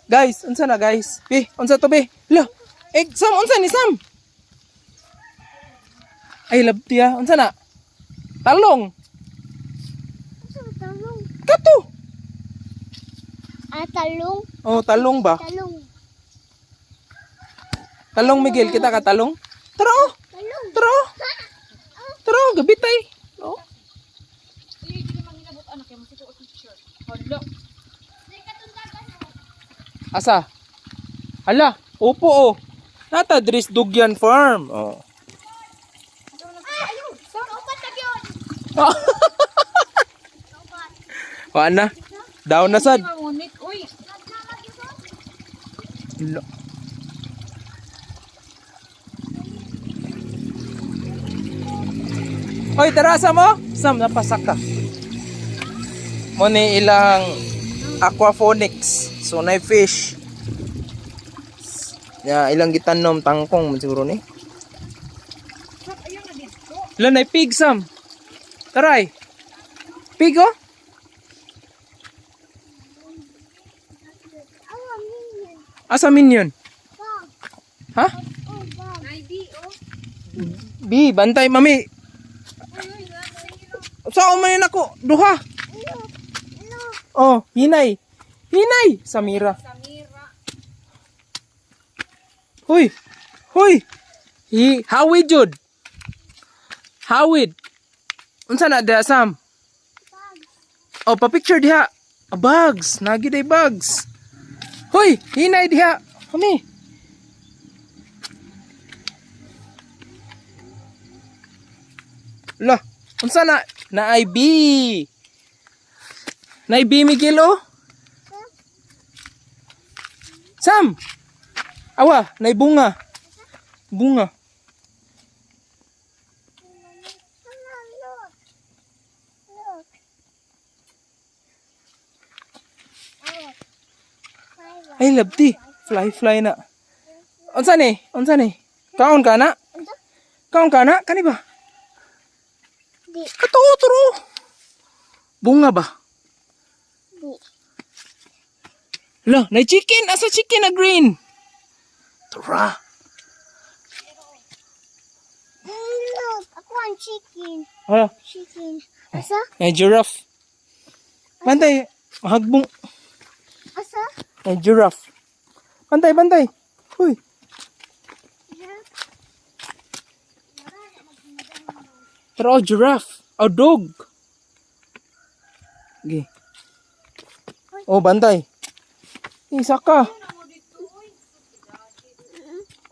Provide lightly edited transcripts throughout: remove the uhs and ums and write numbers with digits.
Guys, unsa na guys? Bi, unsa to bi? Lo. Sam, unsa ni Sam? Ay love tiya, unsa na? Talong. Talong. Kato. Talong. Oh, talong ba? Talong. Talong Miguel, kita ka talong? Tara oh. Talong. Tara oh. Tara oh, gabi tay. Oh. Ay, hindi naman hinabot anak yung masito o teacher. Hala. Asa? Hala, upo oh. Nata dris Dugyan Farm. Oh. Ayun. Saan upat na yun? Wala na. Down na sad. Mangunit. Uy. Lo. Hoy, tarasa mo? Sam, napasak ka. Mo ni ilang aquaponics. So, na fish. Ya, ilang gitanom tangkong man siguro ni. Ilan na pig, Sam? Taray. Pig, oh? Asa minion? Ha? Bi, bantay mami. Saan man ako? Duha. Oh, hinay. Hinay. Samira. Hoy. Hoy. Hawid jud. Hawid. Unsa na da Sam? Oh, pa-picture diha. Bugs. Nagi day bugs. Hoy, hinay diha. Mami. Lah, unsa na? Na IB. Na IB Miguel oh. Sam. Awa, na bunga. Bunga. Ay, labdi. Fly na. Unsa ni? Unsa ni? Kaon ka na? Kaon ka na? Kani ba? Di. Katuo, turo. Bunga ba? Di. Lah, na chicken. Asa chicken na green? Tara. Look, ako ang chicken. Ah, Chicken. Asa? na giraffe. Bantay. Hagbong. Asa? Na giraffe. Bantay, bantay. Uy. Pero oh, giraffe. Oh, dog. Okay. Oh, bantay. Isa ka.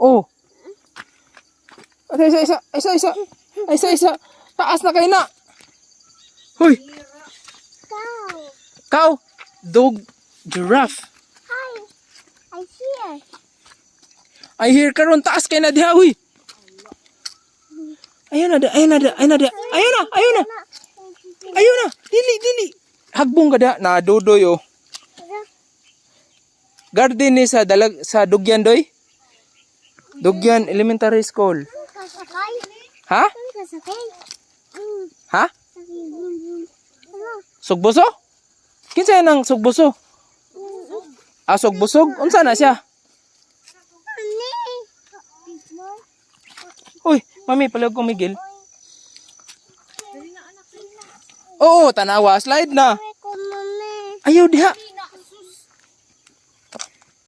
Oh. Isa. Taas na kayo na. Hoy. Cow. Cow. Dog. Giraffe. Hi. I hear. I hear karon taas kay na diha. Uy. Ayun na. Dili. Hagbong kada na dodoy oh. Garden ni sa Dugyan doy. Dugyan Elementary School. Kasakay. Ha? Kasakay. Ha? Sugboso? Kinsa nang sugboso? Ah, sugbusog? Unsa na siya? Uy, mami, palag ko Miguel. Oo, tanawa. Slide na. Ayaw diha.